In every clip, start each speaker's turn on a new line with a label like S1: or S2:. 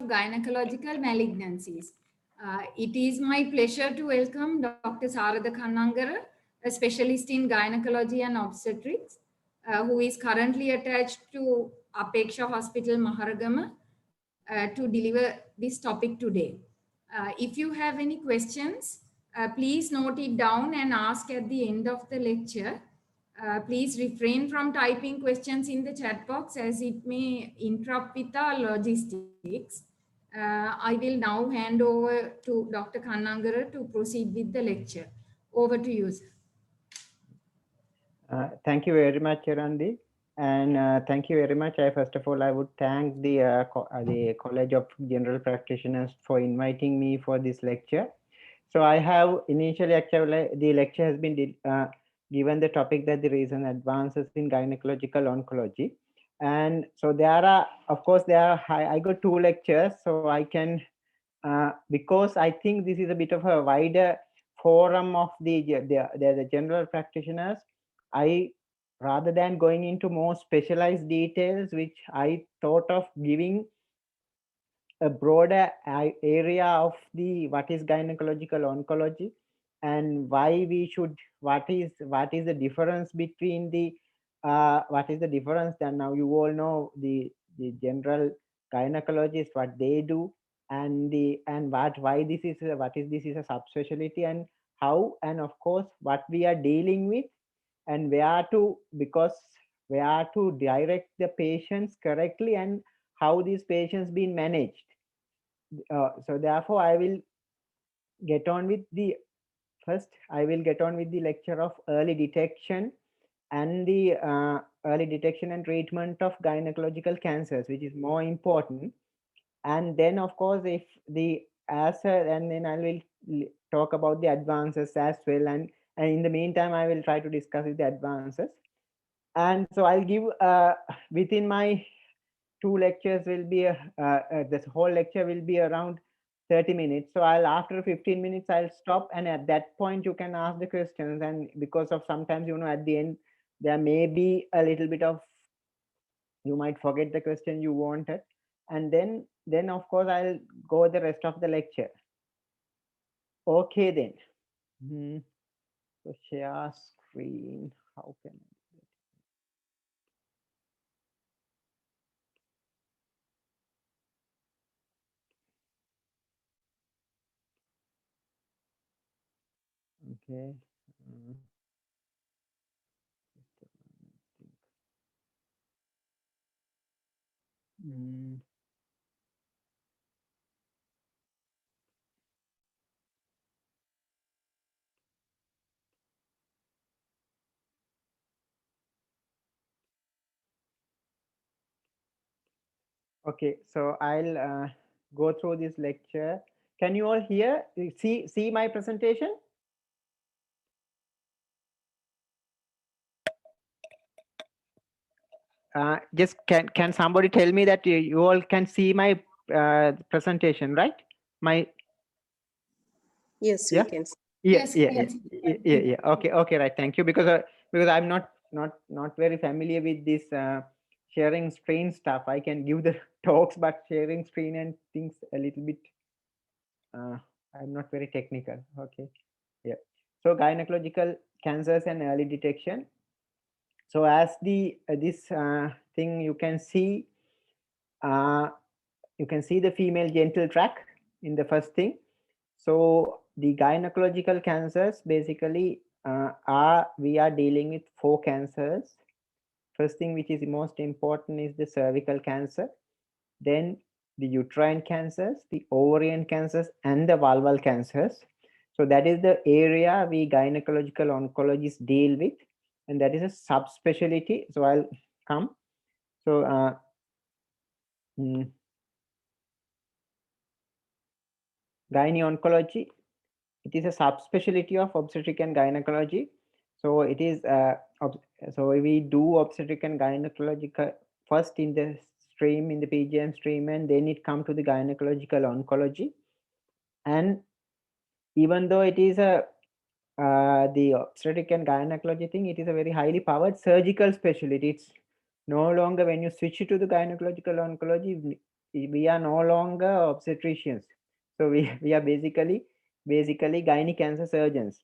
S1: Gynecological malignancies. It is my pleasure to welcome Dr. Sarada Kannangara, a specialist in gynecology and obstetrics, who is currently attached to Apeksha Hospital, Maharagama, to deliver this topic today. If you have any questions, please note it down and ask at the end of the lecture. Please refrain from typing questions in the chat box as it may interrupt with our logistics. I will now hand over to Dr. Kannangara to proceed with the lecture. Over to you, sir.
S2: Thank you very much, Randi. And thank you very much. First of all, I would thank the College of General Practitioners for inviting me for this lecture. So I have initially, actually, the lecture has been given the topic that the recent advances in gynecological oncology. And so there are, of course, I got 2 lectures, so I can, because I think this is a bit of a wider forum of the general practitioners, I, rather than going into more specialized details, which I thought of giving a broader area of what is gynecological oncology and why we should, what is the difference between what is the difference. Then now you all know the general gynecologists, what they do, and why this is a subspecialty, and how, and of course what we are dealing with, and where to direct the patients correctly, and how these patients been managed. So therefore I will get on with the lecture of early detection and early detection and treatment of gynecological cancers, which is more important. And then of course, if the and then I will talk about the advances as well, and in the meantime I will try to discuss the advances. And so I'll give within my 2 lectures will be this whole lecture will be around 30 minutes. So after 15 minutes I'll stop, and at that point you can ask the questions. And because of sometimes, at the end there may be a little bit of, you might forget the question you wanted, and then of course I'll go the rest of the lecture. Okay then. So share screen, how can I? Okay. Okay, so I'll go through this lecture. Can you all hear, see my presentation? Just can somebody tell me that you all can see my presentation, right?
S3: Yes, we can see.
S2: Yeah. Okay, right. Thank you. Because I'm not very familiar with this sharing screen stuff. I can give the talks, but sharing screen and things a little bit. I'm not very technical. Okay. Yeah. So gynecological cancers and early detection. So as this thing you can see the female genital tract in the first thing. So the gynecological cancers basically we are dealing with 4 cancers. First thing, which is most important, is the cervical cancer, then the uterine cancers, the ovarian cancers, and the vulval cancers. So that is the area we gynecological oncologists deal with, and that is a subspecialty. So I'll come. So gyne-oncology, it is a subspecialty of obstetric and gynecology. So it is so we do obstetric and gynecological first in the stream, in the PGM stream, and then it come to the gynecological oncology. And even though it is the obstetric and gynecology thing, it is a very highly powered surgical specialty. It's no longer, when you switch to the gynecological oncology, we are no longer obstetricians. So we are basically gynae cancer surgeons.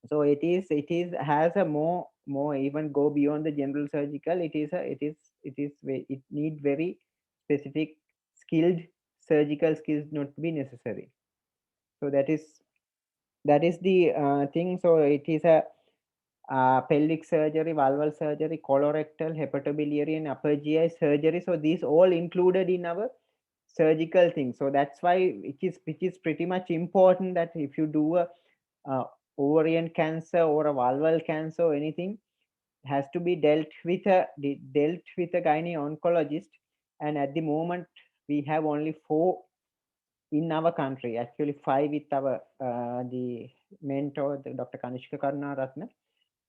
S2: So it is has a more even go beyond the general surgical. It need very specific skilled surgical skills not to be necessary. So that is the thing. So it is a pelvic surgery, valval surgery, colorectal, hepatobiliary, and upper GI surgery. So these all included in our surgical thing. So that's why which is pretty much important that if you do a ovarian cancer or a valval cancer or anything, has to be dealt with a gynae oncologist. And at the moment we have only 4 in our country, actually 5 with our the mentor, the Dr. Kanishka Karunaratne.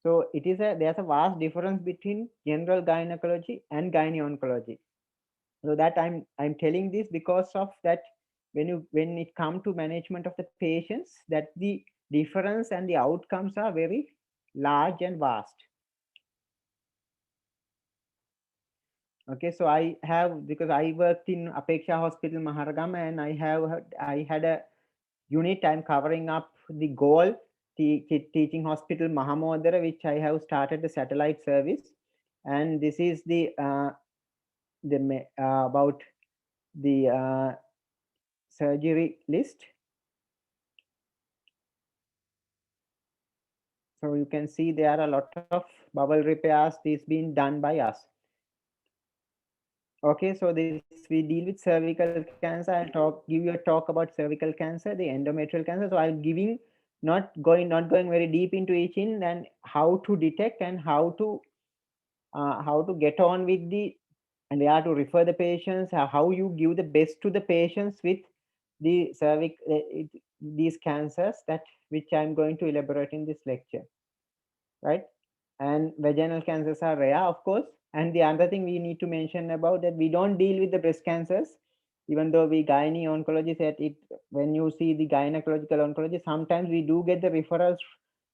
S2: So there's a vast difference between general gynecology and gynae oncology. So that I'm telling this because of that, when it come to management of the patients, that the difference and the outcomes are very large and vast. Okay, so I have, because I worked in Apeksha Hospital Maharagama, and I had a unit. I'm covering up the goal teaching hospital Mahamodara, which I have started the satellite service. And this is the about the surgery list. So you can see there are a lot of bowel repairs this being done by us. Okay, so this we deal with cervical cancer. Give you a talk about cervical cancer, the endometrial cancer. So I'm giving not going very deep into each in, and how to detect and how to get on with the, and where to refer the patients, how you give the best to the patients with the these cancers, that which I'm going to elaborate in this lecture, right? And vaginal cancers are rare, of course. And the other thing we need to mention about that, we don't deal with the breast cancers, even though we gynae oncology said it. When you see the gynecological oncology, sometimes we do get the referrals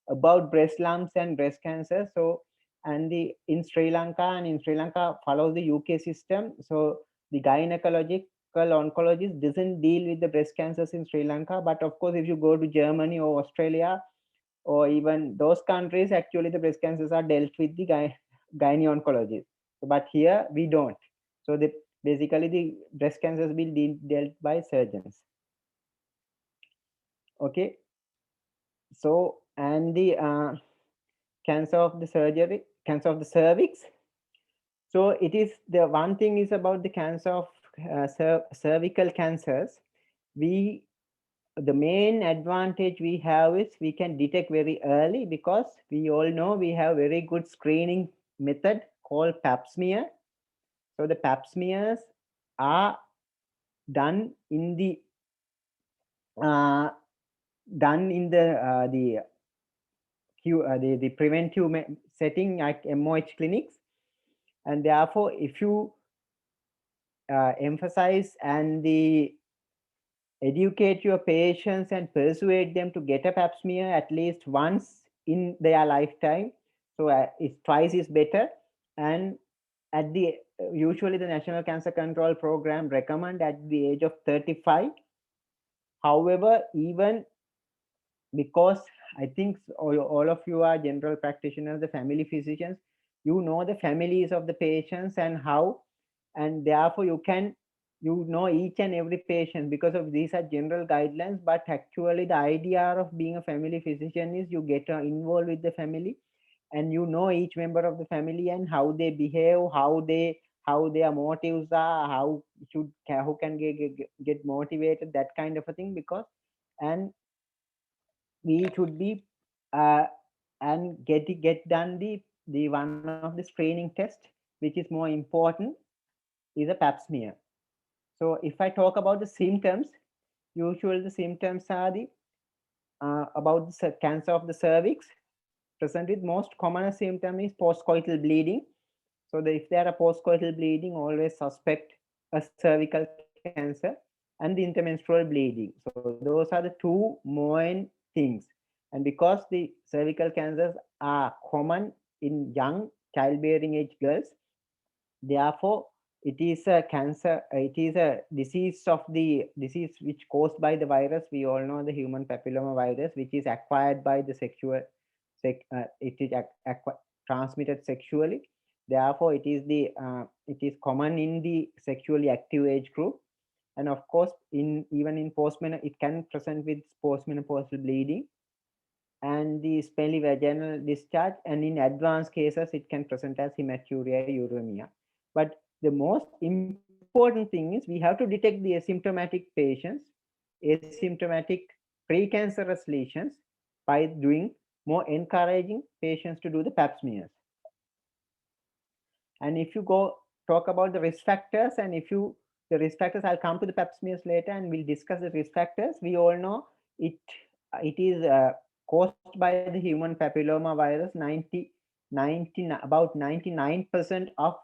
S2: about breast lumps and breast cancer. So, and the in Sri Lanka follows the UK system. So the gynecological oncologist doesn't deal with the breast cancers in Sri Lanka. But of course, if you go to Germany or Australia, or even those countries, actually the breast cancers are dealt with the gynae oncology. But here we don't. So basically the breast cancers will be dealt by surgeons. Okay. So, and the cancer of the cervix. So it is, the one thing is about the cancer of cervical cancers. The main advantage we have is we can detect very early, because we all know we have very good screening method called pap smear. So the pap smears are done in the the preventive setting at MOH clinics. And therefore, if you emphasize and educate your patients and persuade them to get a pap smear at least once in their lifetime, so twice is better. And at the usually the National Cancer Control Program recommend at the age of 35. However, even because I think all of you are general practitioners, the family physicians, you know the families of the patients and how, and therefore you know each and every patient, because of these are general guidelines. But actually the idea of being a family physician is you get involved with the family, and you know each member of the family and how they behave, how their motives are, how can get motivated, that kind of a thing. Because and we should be and get done the one of the screening test, which is more important, is a pap smear. So if I talk about the symptoms, usually the symptoms are the about the cancer of the cervix. Present with most common symptom is postcoital bleeding. So if there are postcoital bleeding, always suspect a cervical cancer, and the intermenstrual bleeding. So those are the two main things. And because the cervical cancers are common in young childbearing age girls, therefore it is a cancer, it is a disease which caused by the virus. We all know the human papilloma virus, which is acquired by the it is transmitted sexually. Therefore, it is common in the sexually active age group. And of course, even in postmenopause, it can present with postmenopausal bleeding and the smelly vaginal discharge. And in advanced cases, it can present as hematuria, uremia. But the most important thing is we have to detect the asymptomatic patients, asymptomatic precancerous lesions, by doing more encouraging patients to do the pap smears. And if you go talk about the risk factors, and the risk factors, I'll come to the pap smears later and we'll discuss the risk factors. We all know it is caused by the human papilloma virus. About 99% of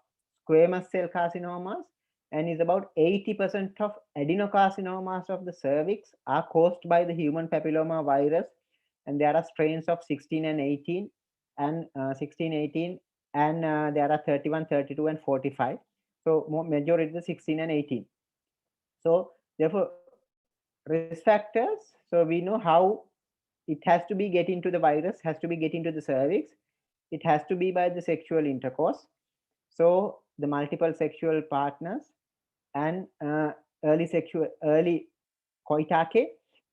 S2: squamous cell carcinomas and is about 80% of adenocarcinomas of the cervix are caused by the human papilloma virus. And there are strains of 16 and 18 and 16, 18, and there are 31, 32, and 45. So majority is 16 and 18. So therefore, risk factors. So we know how it has to be get into the virus, has to be get into the cervix. It has to be by the sexual intercourse. So the multiple sexual partners and early koitake,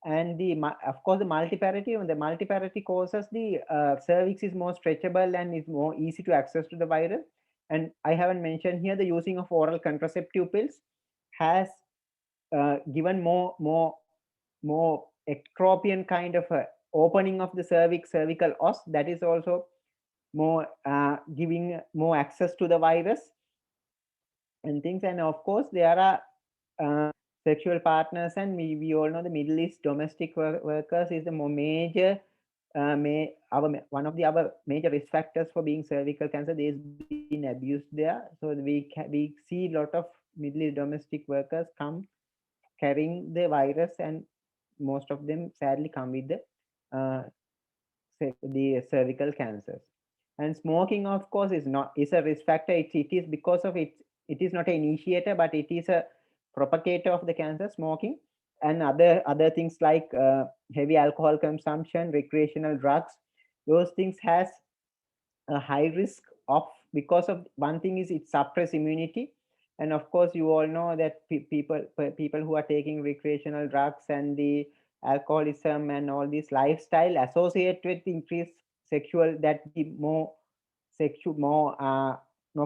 S2: and of course the multiparity. When the multiparity causes the cervix is more stretchable and is more easy to access to the virus. And I haven't mentioned here the using of oral contraceptive pills has given more ectropion kind of a opening of the cervical os. That is also more giving more access to the virus and things. And of course there are sexual partners, and we all know the Middle East domestic workers is the more major one of the other major risk factors for being cervical cancer. There's been abuse there, so we see a lot of Middle East domestic workers come carrying the virus, and most of them sadly come with the cervical cancers. And smoking, of course, is a risk factor. It is because of it is not an initiator, but it is a propagator of the cancer. Smoking and other things like heavy alcohol consumption, recreational drugs, those things has a high risk of, because of one thing is it suppress immunity. And of course you all know that people who are taking recreational drugs and the alcoholism and all this lifestyle associate with increased sexual, that the more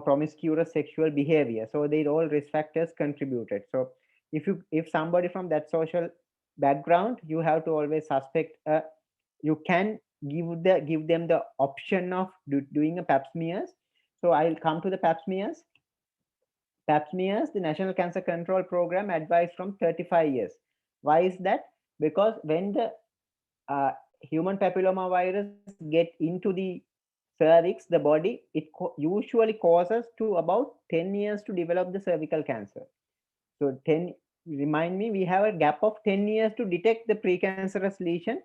S2: promiscuous sexual behavior. So they all risk factors contributed. So if somebody from that social background, you have to always suspect you can give them the option of doing a pap smears. So I'll come to the pap smears. Pap smears, the National Cancer Control Program advised from 35 years. Why is that? Because when the human papilloma virus get into the cervix, the body, it usually causes to about 10 years to develop the cervical cancer. So remind me, we have a gap of 10 years to detect the precancerous lesion,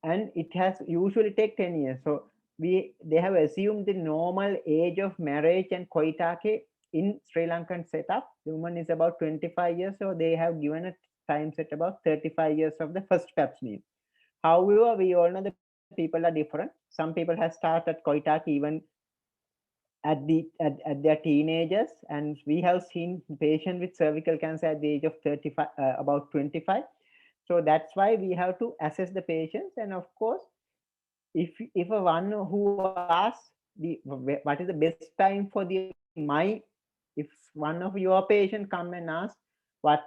S2: and it has usually take 10 years. So they have assumed the normal age of marriage and koitake in Sri Lankan setup. The woman is about 25 years, so they have given a time set about 35 years of the first pap smear. However, we all know the people are different. Some people have started koitake even at their teenagers, and we have seen patients with cervical cancer at the age of 35, about 25. So that's why we have to assess the patients. And of course, if a one who asks what is the best time for if one of your patient come and ask what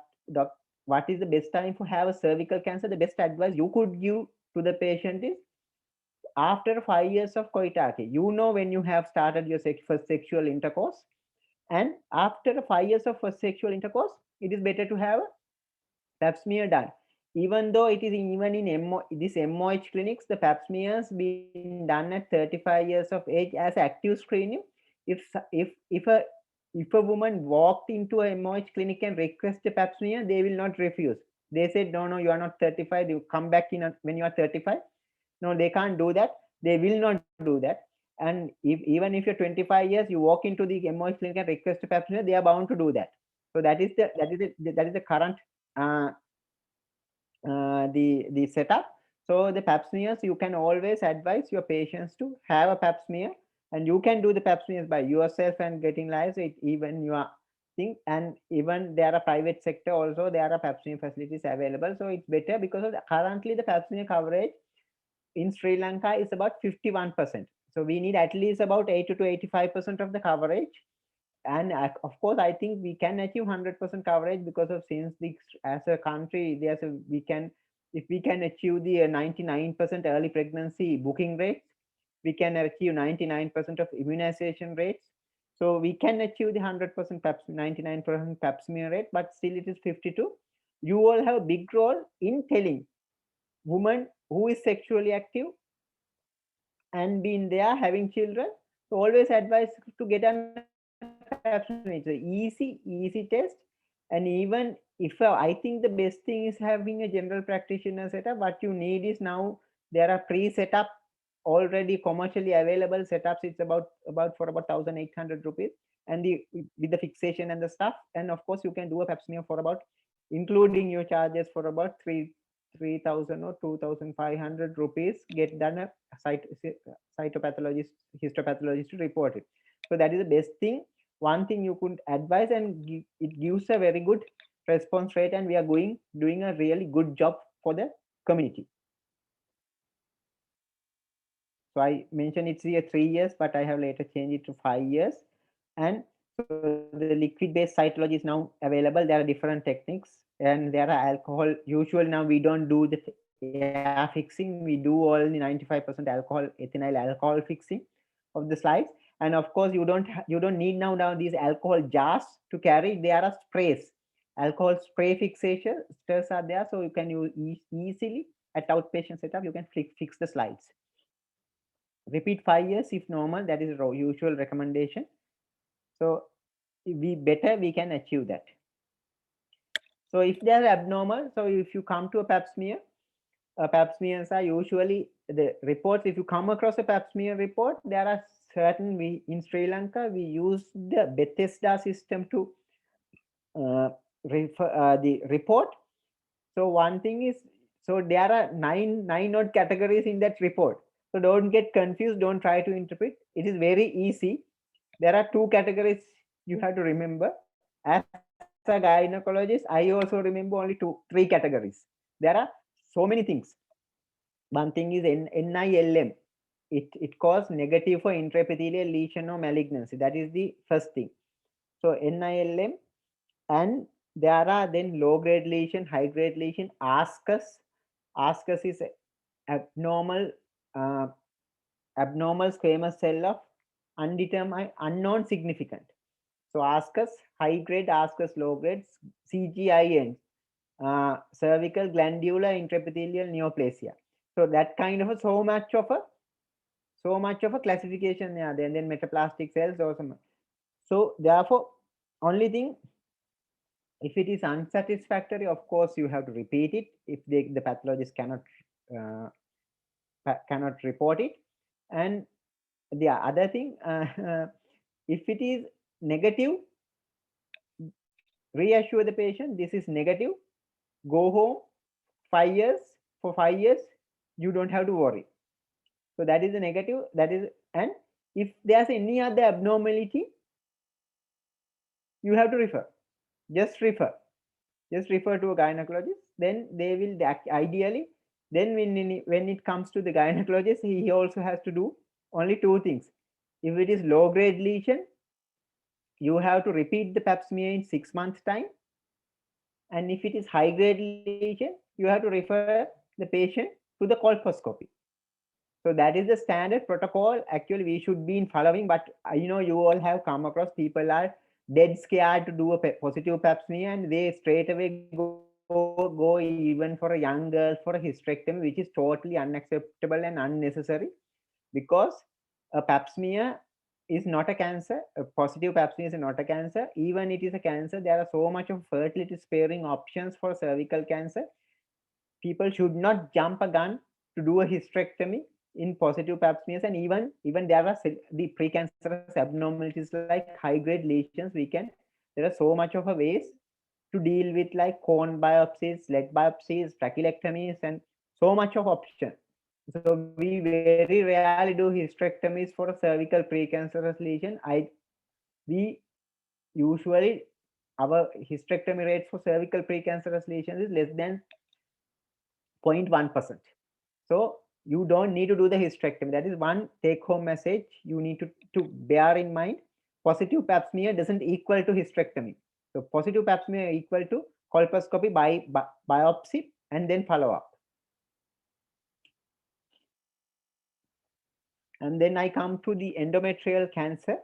S2: is the best time for have a cervical cancer, the best advice you could give to the patient is after 5 years of koitake. When you have started your first sexual intercourse, and after 5 years of first sexual intercourse, it is better to have a pap smear done. Even though it is even in this MOH clinics, the pap smears being done at 35 years of age as active screening. If a woman walked into a MOH clinic and request a pap smear, they will not refuse. They said, no, you are not 35. You come back when you are 35. No, they can't do that. They will not do that. And even if you're 25 years, you walk into the MOH clinic and request a pap smear, they are bound to do that. So that is the current the setup. So the pap smears, you can always advise your patients to have a pap smear, and you can do the pap smears by yourself and getting lives. Even you are thing, and even there are private sector also, there are pap smear facilities available. So it's better because of currently the pap smear coverage in Sri Lanka is about 51%. So we need at least about 80 to 85% of the coverage. And of course, I think we can achieve 100% coverage because of since the as a country, we can, if we can achieve the 99% early pregnancy booking rates, we can achieve 99% of immunization rates. So we can achieve the 100% pap, 99% pap smear rate, but still it is 52. You all have a big role in telling women who is sexually active and been there having children. So always advise to get a pap smear. It's an easy test. And even if I think the best thing is having a general practitioner setup, what you need is now there are pre-setup already commercially available setups. It's about for about 1,800 rupees, and the with the fixation and the stuff. And of course, you can do a pap smear for about, including your charges, for about 3,000 or 2,500 rupees. Get done a cytopathologist, histopathologist to report it. So that is the best thing. One thing you could advise, and it gives a very good response rate, and we are doing a really good job for the community. So I mentioned it's here 3 years, but I have later changed it to 5 years. And so the liquid-based cytology is now available. There are different techniques, and there are alcohol. Usually now we don't do the air fixing. We do only 95% alcohol, ethynyl alcohol fixing of the slides. And of course, you don't need now these alcohol jars to carry. There are sprays, alcohol spray fixation are there, so you can use easily at outpatient setup. You can fix the slides. Repeat 5 years if normal. That is usual recommendation. So we can achieve that. So if they are abnormal, so if you come to a pap smear, pap smears are usually the reports. If you come across a pap smear report, there are certain, in Sri Lanka, we use the Bethesda system to refer the report. So one thing is, so there are nine odd categories in that report. So don't get confused. Don't try to interpret. It is very easy. There are 2 categories you have to remember. As a gynecologist, I also remember only 3 categories. There are so many things. One thing is NILM. It calls negative for intraepithelial lesion or malignancy. That is the first thing. So NILM, and there are then low grade lesion, high grade lesion. Ascus is abnormal squamous cell of undetermined, unknown significant. So ascus high grade, ascus low grade, CGIN, cervical glandular intraepithelial neoplasia. So that kind of so much of a classification there. Then metaplastic cells or some. So therefore, only thing, if it is unsatisfactory, of course you have to repeat it if the pathologist cannot report it. And the other thing, if it is negative, reassure the patient this is negative, go home. 5 years, for 5 years you don't have to worry. So that is the negative. That is, and if there's any other abnormality, you have to refer. Just refer to a gynecologist. Then they will ideally, then when it comes to the gynecologist, he also has to do only 2 things. If it is low grade lesion, you have to repeat the pap smear in 6 months time. And if it is high grade lesion, you have to refer the patient to the colposcopy. So that is the standard protocol. Actually, we should be in following, but you all have come across people are dead scared to do a positive pap smear, and they straight away go even for a young girl for a hysterectomy, which is totally unacceptable and unnecessary, because a pap smear is not a cancer. A positive pap smear is not a cancer. Even it is a cancer, there are so much of fertility sparing options for cervical cancer. People should not jump a gun to do a hysterectomy in positive pap smears, and even there are the precancerous abnormalities like high grade lesions. There are so much of a ways to deal with, like cone biopsies, leg biopsies, trachelectomies, and so much of option. So we very rarely do hysterectomies for a cervical precancerous lesion. We usually, our hysterectomy rates for cervical precancerous lesions is less than 0.1%. So you don't need to do the hysterectomy. That is one take home message you need to bear in mind. Positive pap smear doesn't equal to hysterectomy. So positive pap smear equal to colposcopy by biopsy and then follow up. And then I come to the endometrial cancer.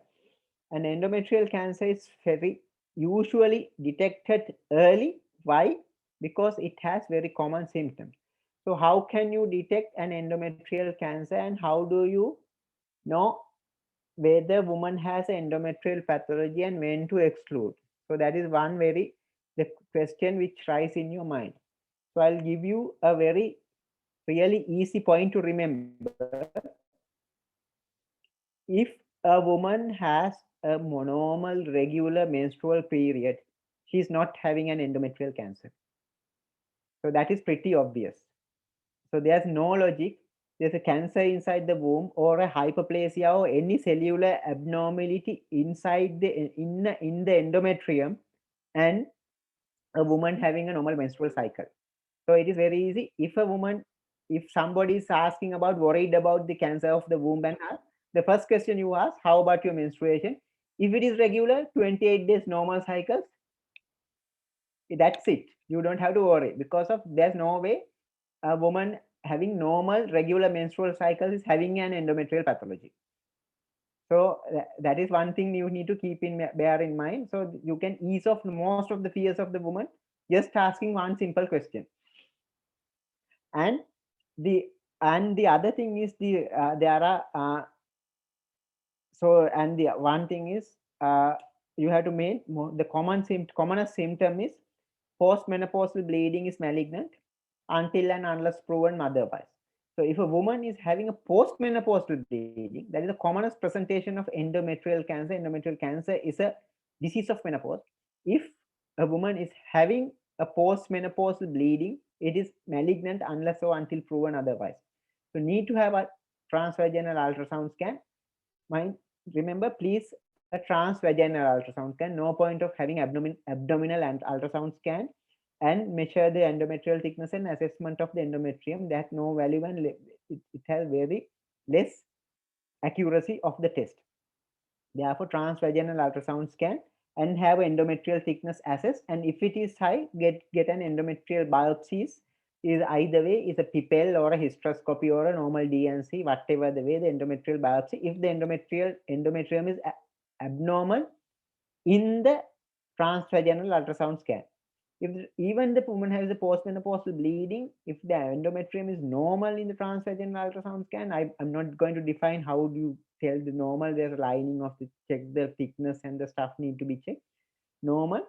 S2: And endometrial cancer is very usually detected early. Why? Because it has very common symptoms. So how can you detect an endometrial cancer, and how do you know whether woman has endometrial pathology and when to exclude? So that is one very the question which rise in your mind. So I'll give you a very really easy point to remember. If a woman has a normal regular menstrual period, she's not having an endometrial cancer. So that is pretty obvious. So there's no logic. There's a cancer inside the womb or a hyperplasia or any cellular abnormality inside in the endometrium, and a woman having a normal menstrual cycle. So it is very easy. If somebody is asking about, worried about the cancer of the womb and the first question you ask, how about your menstruation? If it is regular, 28 days normal cycles, that's it. You don't have to worry, because of there's no way a woman having normal regular menstrual cycles is having an endometrial pathology. So that is one thing you need to bear in mind. So you can ease off most of the fears of the woman just asking one simple question. And the other thing is there are so, and the one thing is you have to make the commonest symptom is postmenopausal bleeding is malignant until and unless proven otherwise. So if a woman is having a postmenopausal bleeding, that is the commonest presentation of endometrial cancer. Endometrial cancer is a disease of menopause. If a woman is having a postmenopausal bleeding, it is malignant unless or until proven otherwise. So need to have a transvaginal ultrasound scan. Remember, please, a transvaginal ultrasound scan. No point of having abdominal and ultrasound scan and measure the endometrial thickness and assessment of the endometrium. That no value, and it has very less accuracy of the test. Therefore, transvaginal ultrasound scan and have endometrial thickness assessed. And if it is high, get an endometrial biopsies. Is either way, is a PIPEL or a hysteroscopy or a normal DNC, whatever the way, the endometrial biopsy. If the endometrium is abnormal in the transvaginal ultrasound scan. If even the woman has a postmenopausal bleeding, if the endometrium is normal in the transvaginal ultrasound scan, I'm not going to define how do you tell the normal. There's a lining of the check, the thickness and the stuff need to be checked. Normal,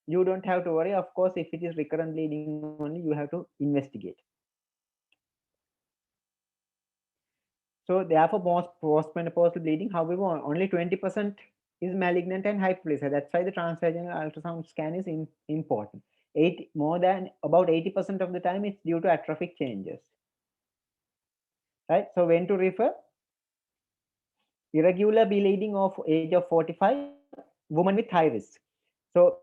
S2: you don't have to worry. Of course, if it is recurrent bleeding only, you have to investigate. So therefore, most postmenopausal bleeding, however, only 20% is malignant and hyperplasia. That's why the transvaginal ultrasound scan is important. More than about 80% of the time, it's due to atrophic changes. Right. So when to refer? Irregular bleeding of age of 45, woman with high risk. So,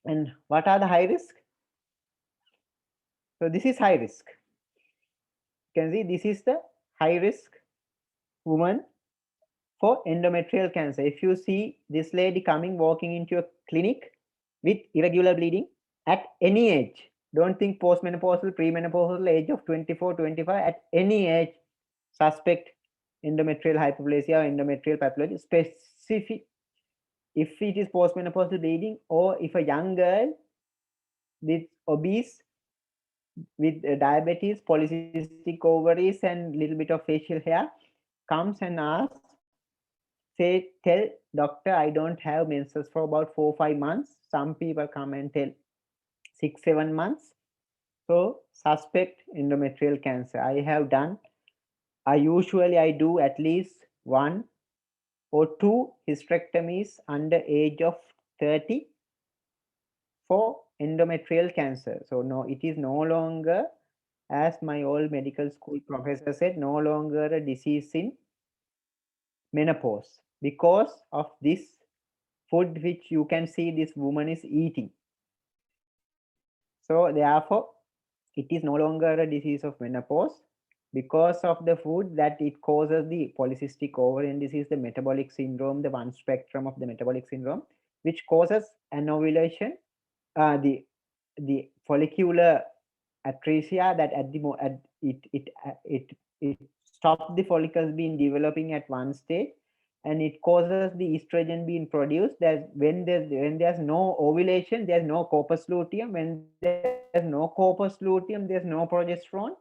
S2: and what are the high risk? So this is high risk. You can see this is the high risk woman for endometrial cancer. If you see this lady walking into a clinic with irregular bleeding at any age, don't think postmenopausal, premenopausal, age of 24, 25, at any age, suspect endometrial hyperplasia or endometrial pathology. Specific, if it is postmenopausal bleeding, or if a young girl with obese, with diabetes, polycystic ovaries, and little bit of facial hair comes and asks, tell doctor, I don't have menses for about 4-5 months. Some people come and tell 6-7 months. So suspect endometrial cancer. I usually do at least 1 or 2 hysterectomies under age of 30 for endometrial cancer. So no, it is no longer, as my old medical school professor said, no longer a disease in menopause because of this food which you can see this woman is eating. So therefore, it is no longer a disease of menopause because of the food that it causes the polycystic ovarian disease, the metabolic syndrome, the one spectrum of the metabolic syndrome, which causes anovulation, the follicular atresia that at the it stops the follicles being developing at one stage, and it causes the estrogen being produced. When there's no ovulation, there's no corpus luteum. When there's no corpus luteum, there's no progesterone.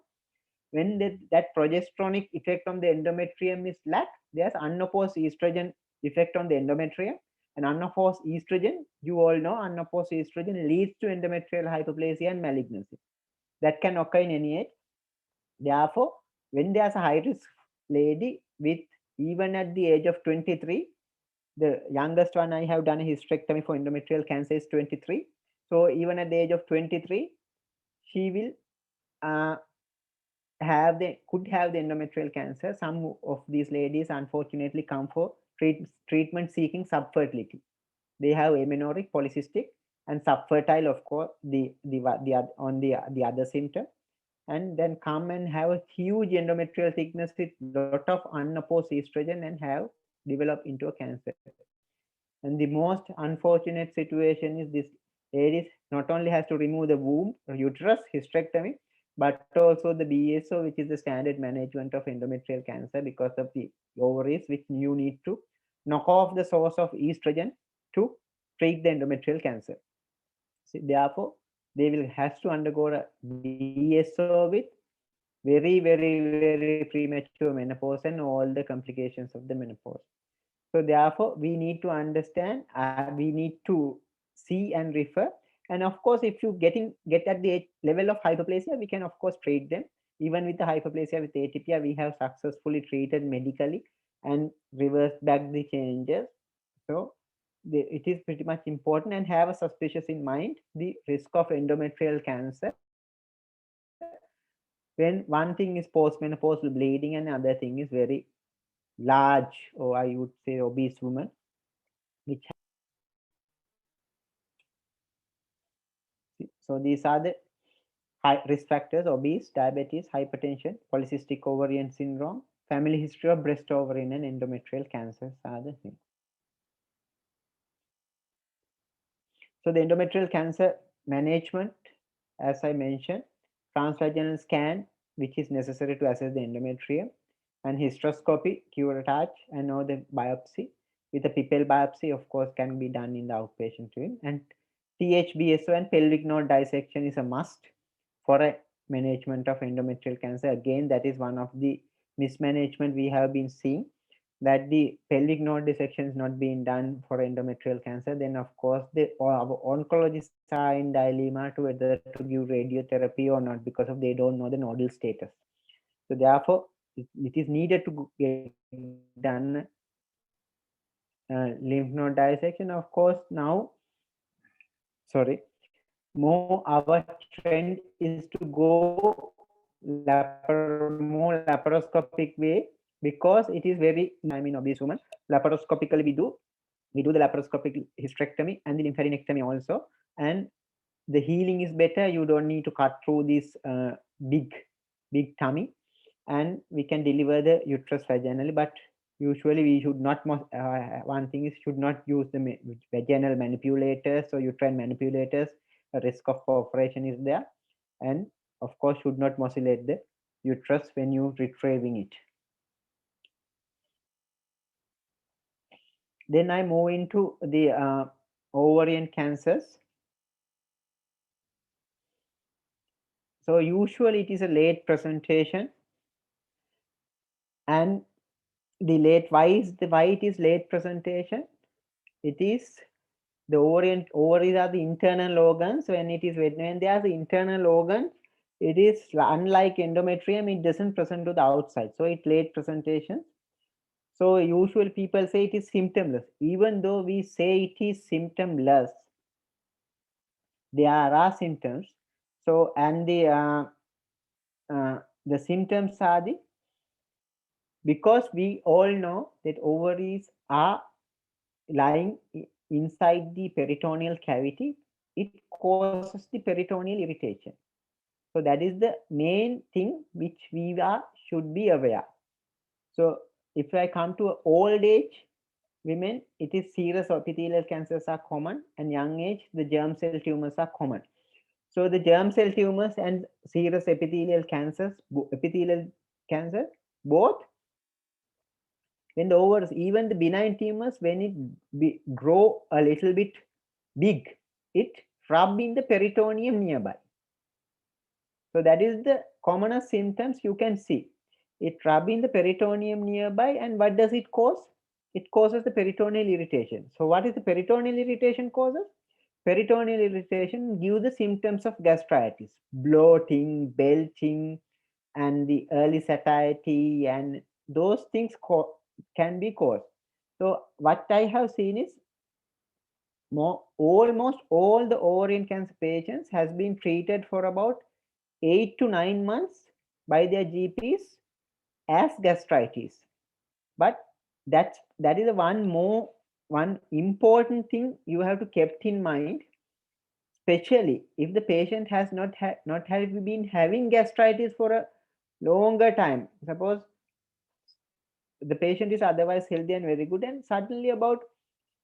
S2: When that progesteronic effect on the endometrium is lack, there's unopposed estrogen effect on the endometrium. And unopposed estrogen, you all know, unopposed estrogen leads to endometrial hyperplasia and malignancy. That can occur in any age. Therefore, when there's a high risk lady with, even at the age of 23, the youngest one I have done a hysterectomy for endometrial cancer is 23. So even at the age of 23, she will could have the endometrial cancer. Some of these ladies unfortunately come for treatment seeking subfertility. They have amenorrheic, polycystic, and subfertile, of course, the other symptom, and then come and have a huge endometrial thickness with lot of unopposed estrogen and have developed into a cancer. And the most unfortunate situation is this lady not only has to remove the womb or uterus, hysterectomy, but also the BSO, which is the standard management of endometrial cancer, because of the ovaries, which you need to knock off the source of estrogen to treat the endometrial cancer. So therefore, they will have to undergo a BSO with very premature menopause and all the complications of the menopause. So therefore, we need to understand, we need to see and refer. And of course, if you get at the level of hyperplasia, we can of course treat them. Even with the hyperplasia with atypia, we have successfully treated medically and reversed back the changes. So it is pretty much important, and have a suspicious in mind the risk of endometrial cancer when one thing is postmenopausal bleeding and other thing is very large, or I would say obese woman, which so these are the high risk factors: obese, diabetes, hypertension, polycystic ovarian syndrome, family history of breast, ovarian, and endometrial cancers are the things. So the endometrial cancer management, as I mentioned, transvaginal scan, which is necessary to assess the endometrium, and hysteroscopy, curettage, and now the biopsy. With a pipelle biopsy, of course, can be done in the outpatient room. And THBSO and pelvic node dissection is a must for a management of endometrial cancer. Again, that is one of the mismanagement we have been seeing, that the pelvic node dissection is not being done for endometrial cancer. Then of course our oncologists are in dilemma to whether to give radiotherapy or not, because of they don't know the nodal status. So therefore it is needed to get done lymph node dissection. Of course, now more our trend is to go more laparoscopic way, because it is very, I mean, obese woman, laparoscopically we do the laparoscopic hysterectomy and the lymphadenectomy also, and the healing is better. You don't need to cut through this big tummy, and we can deliver the uterus vaginally. But usually we should not, one thing is, should not use the vaginal manipulators or uterine manipulators. A risk of operation is there, and of course should not mucilate the uterus when you retrieving it. Then I move into the ovarian cancers. So usually it is a late presentation, and the late, why it is late presentation? It is the ovaries are the internal organs. When there's the internal organ, it is unlike endometrium, it doesn't present to the outside. So it late presentation. So usually people say it is symptomless. Even though we say it is symptomless, there are symptoms. So, and the symptoms are because we all know that ovaries are lying inside the peritoneal cavity, it causes the peritoneal irritation. So that is the main thing which we should be aware. So if I come to old age women, it is serous epithelial cancers are common, and young age, the germ cell tumors are common. So the germ cell tumors and serous epithelial cancers, both when the ovaries, even the benign tumors, when it grow a little bit big, it rub in the peritoneum nearby. So that is the commonest symptoms you can see. It rub in the peritoneum nearby, and what does it cause? It causes the peritoneal irritation. So what is the peritoneal irritation causes? Peritoneal irritation gives the symptoms of gastritis, bloating, belching, and the early satiety, and those things can be caused. So what I have seen is almost all the ovarian cancer patients has been treated for about 8 to 9 months by their GPs as gastritis. But that is one important thing you have to keep in mind, especially if the patient has not have been having gastritis for a longer time. Suppose the patient is otherwise healthy and very good, and suddenly about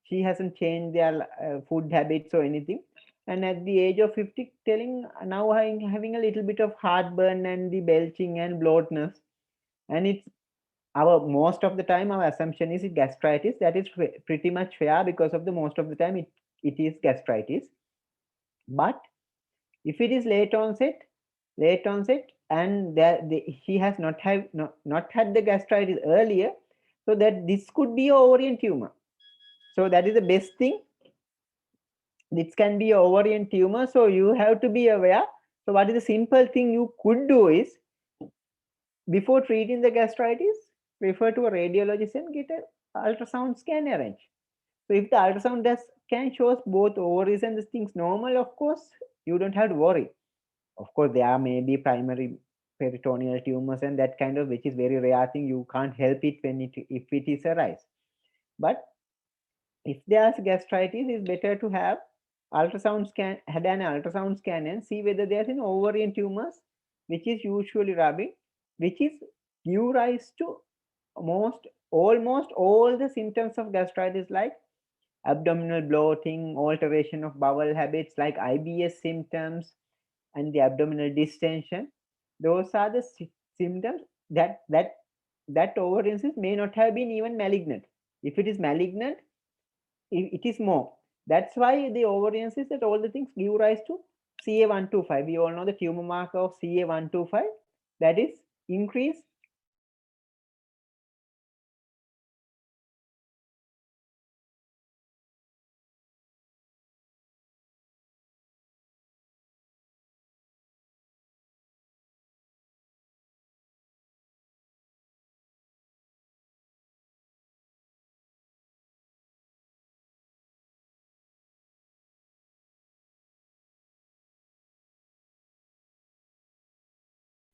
S2: she hasn't changed their food habits or anything, and at the age of 50 telling now having a little bit of heartburn and the belching and bloatness, and it's our most of the time our assumption is it gastritis. That is pretty much fair, because of the most of the time it is gastritis. But if it is late onset, and he has not had the gastritis earlier, so that this could be an ovarian tumor. So that is the best thing. This can be an ovarian tumor, so you have to be aware. So what is the simple thing you could do is, before treating the gastritis, refer to a radiologist and get an ultrasound scan arranged. So if the ultrasound scan shows both ovaries and the things normal, of course, you don't have to worry. Of course, there may be primary peritoneal tumors and that kind of, which is very rare thing. You can't help it if it is arise. But if there's gastritis, it's better to have had an ultrasound scan and see whether there's an ovarian tumors, which is usually rubbing, which is give rise to almost all the symptoms of gastritis, like abdominal bloating, alteration of bowel habits like IBS symptoms, and the abdominal distension. Those are the symptoms that ovarian cyst may not have been even malignant. If it is malignant, it is more. That's why the ovarian cyst, that all the things give rise to CA125. We all know the tumor marker of CA125, that is increase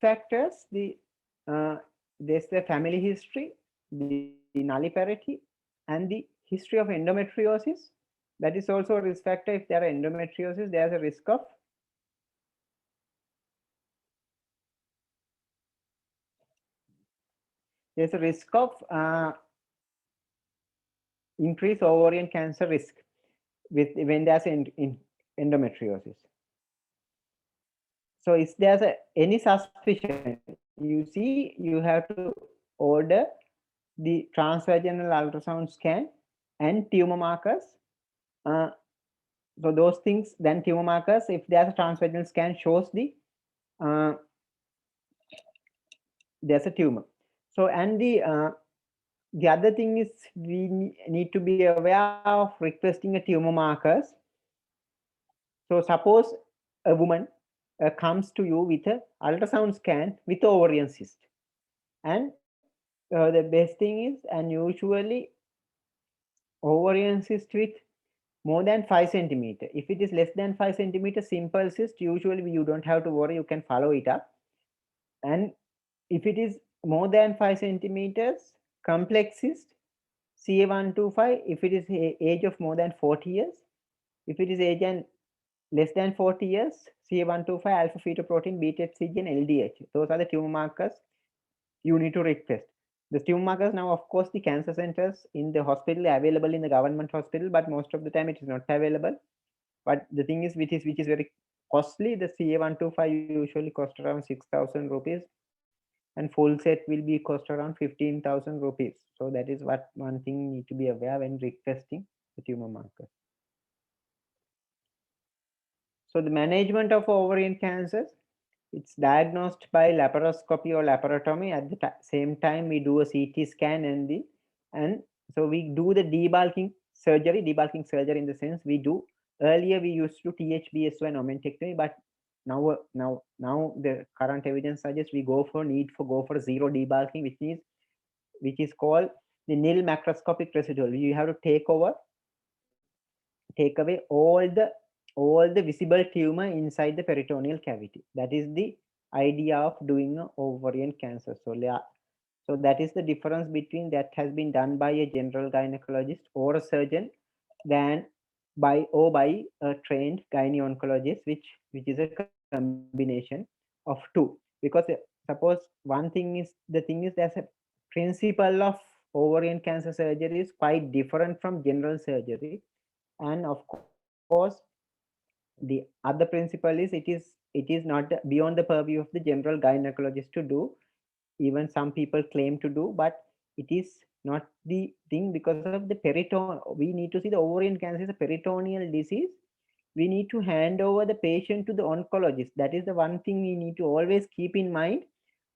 S2: factors. There's the family history, the nulliparity, and the history of endometriosis. That is also a risk factor. If there are endometriosis, there's a risk of increased ovarian cancer risk when there's endometriosis. So if there's any suspicion, you see, you have to order the transvaginal ultrasound scan and tumor markers. So those things, then tumor markers, if there's a transvaginal scan shows there's a tumor. So, and the other thing is we need to be aware of requesting a tumor markers. So suppose a woman comes to you with a ultrasound scan with ovarian cyst. And the best thing is, and usually ovarian cyst with more than 5 centimeter. If it is less than 5 centimeter simple cyst, usually you don't have to worry, you can follow it up. And if it is more than 5 centimeters complex cyst, CA125, if it is age of more than 40 years, if it is age and less than 40 years, CA125, alpha fetoprotein, beta HCG, and LDH. Those are the tumor markers you need to request. The tumor markers now, of course, the cancer centers in the hospital are available in the government hospital, but most of the time it is not available. But the thing is, which is very costly, the CA125 usually cost around 6,000 rupees, and full set will be cost around 15,000 rupees. So that is what one thing you need to be aware when requesting the tumor marker. So the management of ovarian cancers, it's diagnosed by laparoscopy or laparotomy. At the same time, we do a CT scan and so we do the debulking surgery. Debulking surgery in the sense we do, earlier we used to THBSO and omentectomy, but now the current evidence suggests we go for zero debulking, which is called the nil macroscopic residual. You have to take away all the visible tumor inside the peritoneal cavity. That is the idea of doing an ovarian cancer. So that is the difference between that has been done by a general gynecologist or a surgeon than by a trained gyne-oncologist, which is a combination of two. Because suppose the thing is there's a principle of ovarian cancer surgery is quite different from general surgery. And of course, the other principle is it is not beyond the purview of the general gynecologist to do. Even some people claim to do, but it is not the thing because of the peritoneal. We need to see the ovarian cancer is a peritoneal disease. We need to hand over the patient to the oncologist. That is the one thing we need to always keep in mind,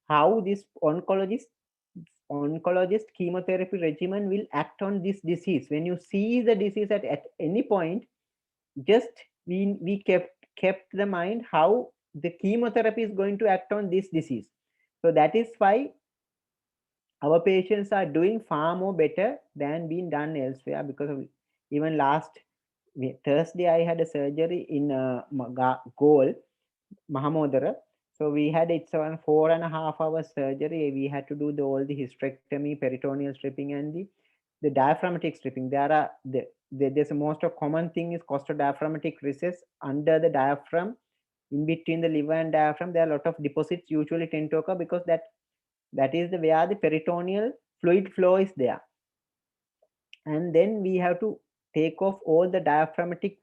S2: how this oncologist chemotherapy regimen will act on this disease. When you see the disease at any point, just we kept the mind how the chemotherapy is going to act on this disease. So that is why our patients are doing far more better than being done elsewhere. Because of even last Thursday I had a surgery in Galle, Mahamodara. So we had it's around 4.5 hours surgery. We had to do all the hysterectomy, peritoneal stripping, and the diaphragmatic stripping. There's a most of common thing is costodiaphragmatic recess under the diaphragm, in between the liver and diaphragm. There are a lot of deposits usually tend to occur because that is where the peritoneal fluid flow is there. And then we have to take off all the diaphragmatic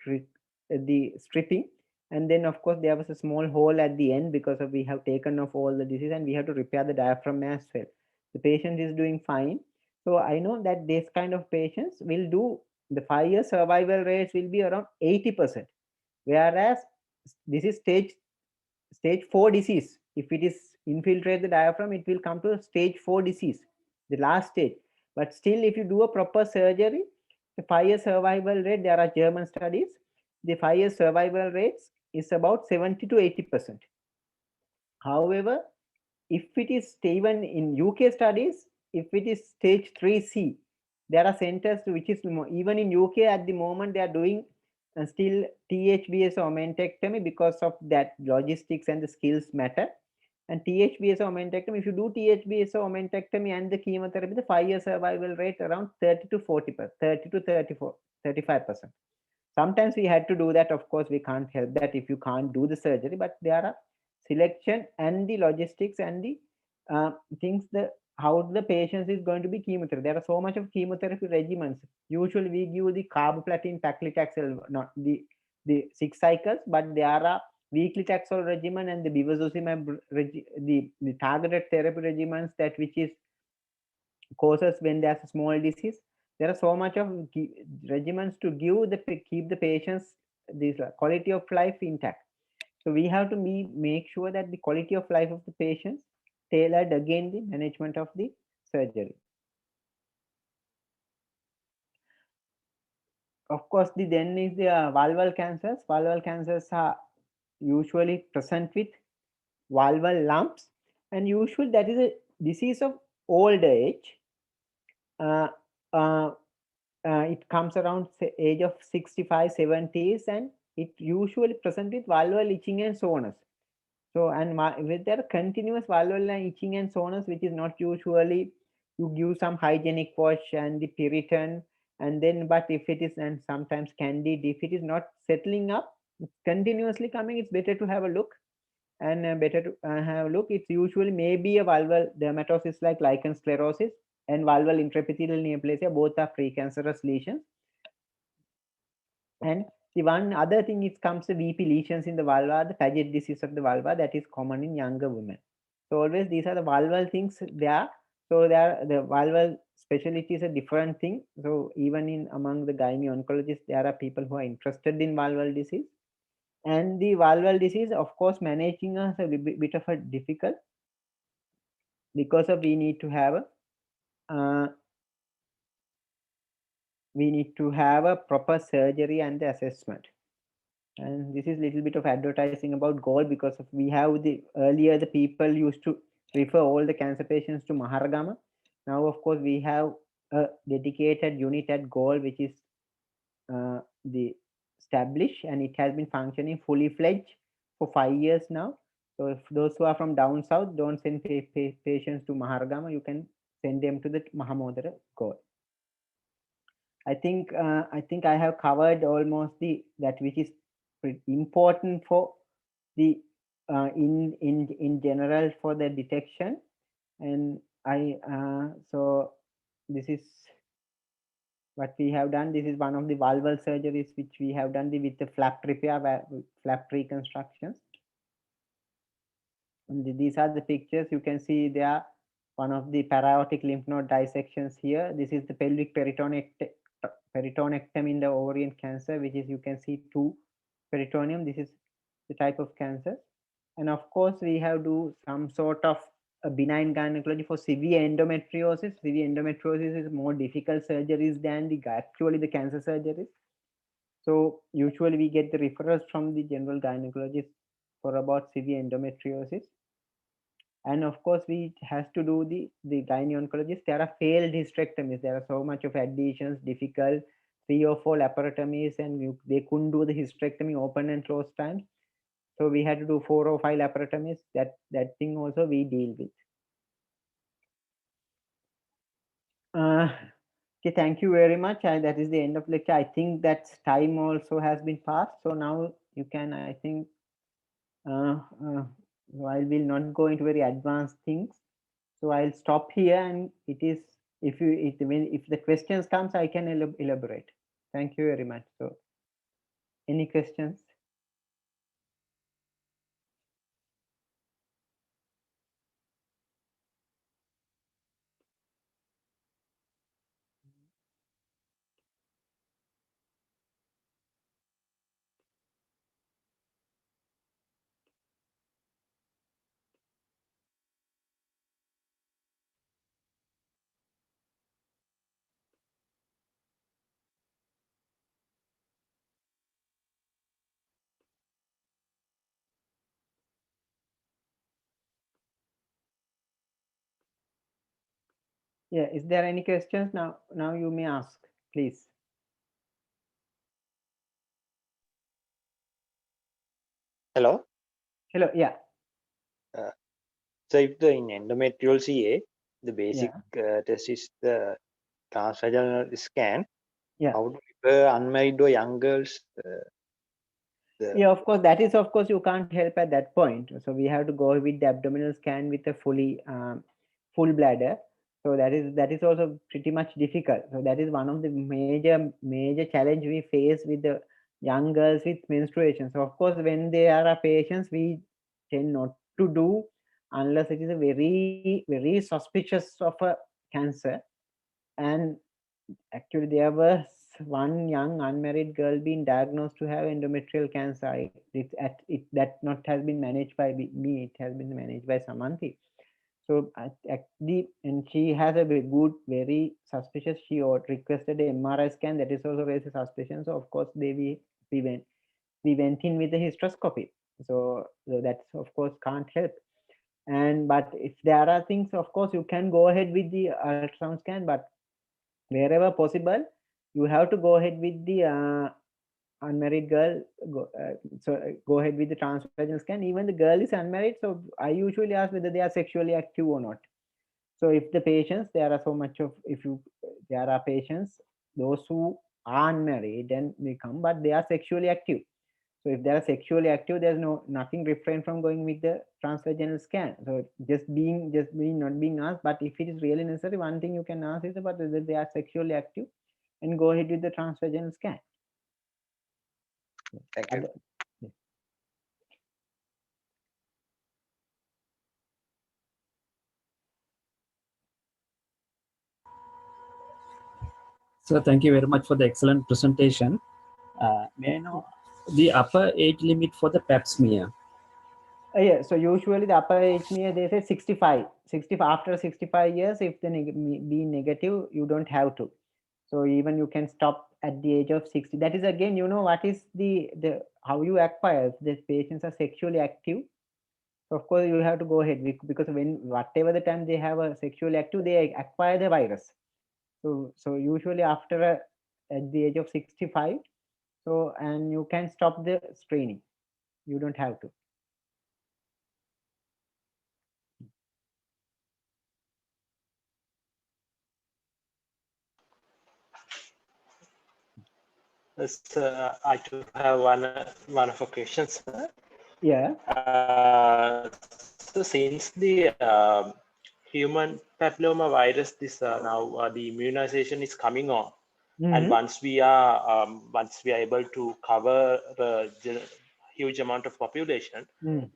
S2: the stripping, and then of course there was a small hole at the end because of we have taken off all the disease, and we have to repair the diaphragm as well. The patient is doing fine. So I know that this kind of patients will do, the 5-year survival rates will be around 80%, whereas this is stage 4 disease. If it is infiltrate the diaphragm, it will come to stage 4 disease, the last stage. But still, if you do a proper surgery, the 5-year survival rate, there are German studies, the 5-year survival rates is about 70 to 80%. However, if it is even in UK studies, if it is stage 3C, there are centers which is even in UK at the moment they are doing still THBS or omentectomy because of that logistics and the skills matter. And THBS or omentectomy, if you do THBS or omentectomy and the chemotherapy, the 5-year survival rate around 30 to 40%, 30 to 34, 35%. Sometimes we had to do that. Of course, we can't help that if you can't do the surgery, but there are selection and the logistics and the things, how the patient is going to be chemotherapy. There are so much of chemotherapy regimens. Usually we give the carboplatin paclitaxel, not the 6 cycles, but there are weekly Taxol regimen and the bevacizumab, the targeted therapy regimens that which is causes when there's a small disease. There are so much of regimens to keep the patients this quality of life intact. So we have to make sure that the quality of life of the patients tailored again the management of the surgery. Of course, then is the vulval cancers. Vulval cancers are usually present with vulval lumps, and usually that is a disease of old age. Uh, uh, it comes around age of 65, 70s, and it usually present with vulval itching and soreness. So, and with their continuous vulval itching and soreness, which is not usually, you give some hygienic wash and the Piriton, and then, but if it is, and sometimes Candid, if it is not settling up, it's continuously coming, it's better to have a look. And better to have a look. It's usually maybe a vulval dermatosis like lichen sclerosis and vulval intraepithelial neoplasia. Both are precancerous lesions. And the one other thing, it comes to VP lesions in the vulva, the Paget disease of the vulva, that is common in younger women. So always these are the vulval things there. So there, the vulval specialty is a different thing. So even in among the gynae oncologists, there are people who are interested in vulval disease. And the vulval disease, of course, managing is a bit of a difficult, because of we need to have a proper surgery and the assessment. And this is little bit of advertising about Galle, because of we have the earlier the people used to refer all the cancer patients to Maharagama. Now, of course, we have a dedicated unit at Galle, which is the established, and it has been functioning fully fledged for 5 years now. So if those who are from down south, don't send patients to Maharagama, you can send them to the Mahamodara Galle. I think I have covered almost that which is important for the in general for the detection. And so this is what we have done. This is one of the vulval surgeries which we have done with the flap repair, flap reconstructions. And these are the pictures. You can see there one of the para-aortic lymph node dissections here. This is the pelvic peritonectomy in the ovarian cancer, which is, you can see 2 peritoneum. This is the type of cancer. And of course, we have do some sort of a benign gynecology for severe endometriosis. Severe endometriosis is more difficult surgeries than actually the cancer surgeries. So usually we get the referrals from the general gynecologist for about severe endometriosis. And of course, we has to do the gynae oncologist. There are failed hysterectomies. There are so much of additions, difficult 3 or 4 laparotomies, and they couldn't do the hysterectomy open and close times. So we had to do 4 or 5 laparotomies. That thing also we deal with. Okay, thank you very much. That is the end of lecture. I think that time also has been passed. So now you can, I think, I will not go into very advanced things. So I'll stop here, and it is, if the questions comes, I can elaborate. Thank you very much. So any questions? Yeah, is there any questions now? Now you may ask, please.
S3: Hello.
S2: Hello. Yeah.
S3: So if in endometrial CA, the basic test is the transvaginal scan.
S2: Yeah.
S3: How to prepare unmarried or young girls?
S2: Yeah, of course, that is, of course, you can't help at that point. So we have to go with the abdominal scan with a full bladder. So that is also pretty much difficult. So that is one of the major challenge we face with the young girls with menstruation. So of course, when there are patients, we tend not to do unless it is a very suspicious of a cancer. And actually, there was one young unmarried girl being diagnosed to have endometrial cancer. That not has been managed by me. It has been managed by Samanthi. So actually, and she has a very suspicious. She requested a MRI scan. That is also raised a suspicion. So of course, we went in with the hysteroscopy. So that's of course can't help. And but if there are things, of course you can go ahead with the ultrasound scan, but wherever possible you have to go ahead with the unmarried girl, go ahead with the transvaginal scan. Even the girl is unmarried, so I usually ask whether they are sexually active or not. So if the patients, there are so much of, if you, there are patients, those who are unmarried and they come, but they are sexually active. So if they are sexually active, there's nothing refrain from going with the transvaginal scan. So just being not being asked, but if it is really necessary, one thing you can ask is about whether they are sexually active and go ahead with the transvaginal scan.
S3: Thank you.
S2: Yes.
S4: So thank you very much for the excellent presentation. May I know the upper age limit for the pap smear?
S2: Yeah, so usually the upper age smear, they say 65. After 65 years, if the be negative, you don't have to. So even you can stop at the age of 60. That is again, what is the how you acquire if the patients are sexually active. So of course you have to go ahead because when whatever the time they have a sexually active, they acquire the virus. So usually after at the age of 65, so and you can stop the screening. You don't have to.
S3: Yes, I do have one of a question, sir.
S2: Yeah.
S3: So since the human papilloma virus, this now the immunization is coming on, and once we are able to cover the huge amount of population,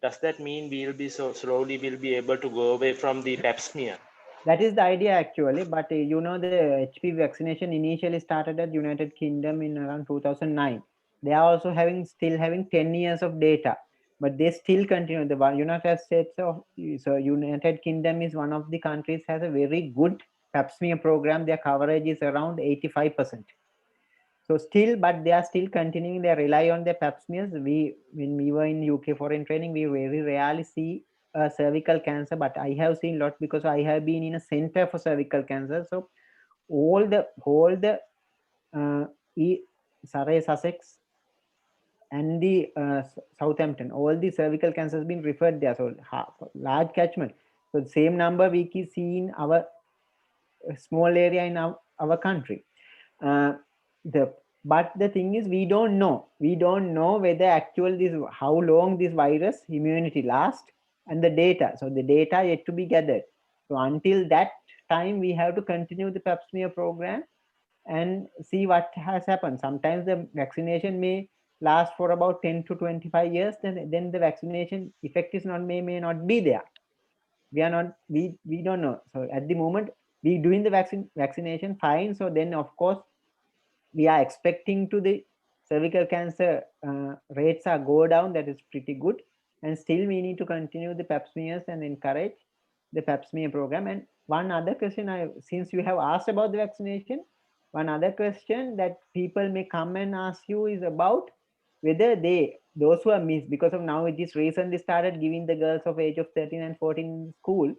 S3: does that mean we'll be slowly be able to go away from the pap smear?
S2: That is the idea actually, but the HPV vaccination initially started at United Kingdom in around 2009. They are also still having 10 years of data, but they still continue. The United States United Kingdom is one of the countries has a very good pap smear program. Their coverage is around 85%. So still, but they are still continuing. They rely on their pap smears. When we were in UK foreign training, we very rarely see cervical cancer, but I have seen a lot because I have been in a center for cervical cancer. So all the Surrey, Sussex, and the Southampton, all the cervical cancer has been referred there. So large catchment. So the same number we can see in our small area in our country. But the thing is, we don't know whether how long this virus immunity lasts and the data. So the data yet to be gathered. So until that time, we have to continue the pap smear program and see what has happened. Sometimes the vaccination may last for about 10 to 25 years. Then the vaccination effect is may not be there. We don't know. So at the moment, we doing the vaccination fine. So then of course we are expecting to the cervical cancer rates are go down. That is pretty good. And still we need to continue the pap smears and encourage the pap smear program. And one other question, since you have asked about the vaccination, one other question that people may come and ask you is about whether those who are missed, because of now it is recently started giving the girls of age of 13 and 14 in school,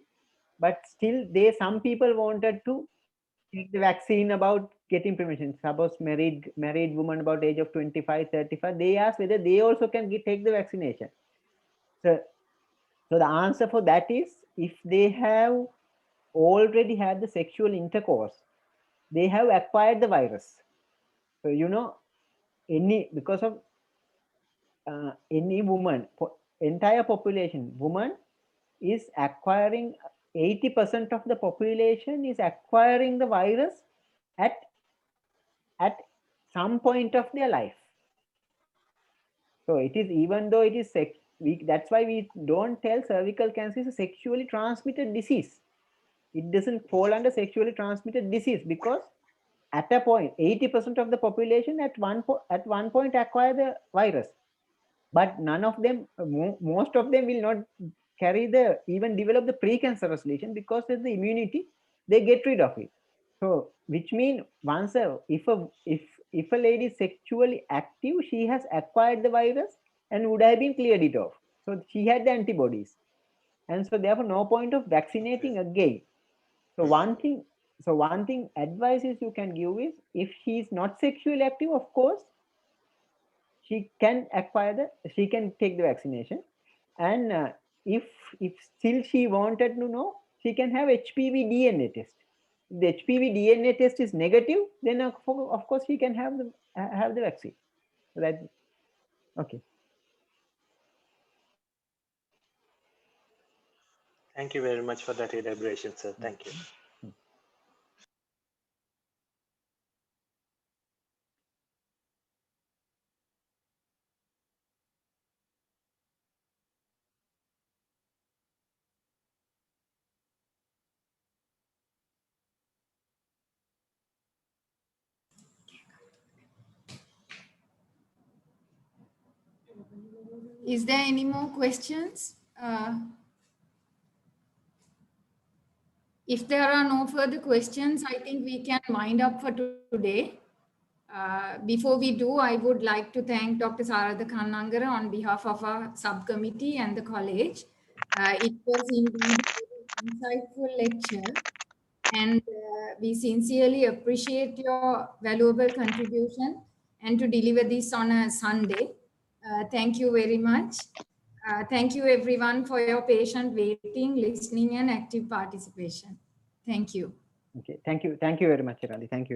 S2: but still some people wanted to take the vaccine about getting permission. Suppose married woman about age of 25, 35, they ask whether they also can take the vaccination. So the answer for that is, if they have already had the sexual intercourse, they have acquired the virus. So because of any woman, entire population, woman is acquiring 80% of the population is acquiring the virus at some point of their life. So it is, even though it is that's why we don't tell cervical cancer is a sexually transmitted disease. It doesn't fall under sexually transmitted disease because at a point 80% of the population at one point acquire the virus, but none of them, most of them will not carry even develop the precancerous lesion because of the immunity, they get rid of it. So which means if a lady is sexually active, she has acquired the virus and would have been cleared it off. So she had the antibodies. And so therefore no point of vaccinating again. So one thing advices you can give is, if she is not sexually active, of course, she can take the vaccination. And if still she wanted to know, she can have HPV DNA test. If the HPV DNA test is negative, then of course she can have the vaccine. So that, okay.
S3: Thank you very much for that elaboration, sir. Thank you.
S1: Is there any more questions? If there are no further questions, I think we can wind up for today. Before we do, I would like to thank Dr. Saratha Kannangara on behalf of our subcommittee and the college. It was indeed an insightful lecture, and we sincerely appreciate your valuable contribution and to deliver this on a Sunday. Thank you very much. Thank you everyone for your patient waiting, listening, and active participation. Thank you.
S2: Okay. Thank you very much, Chirali. Thank you.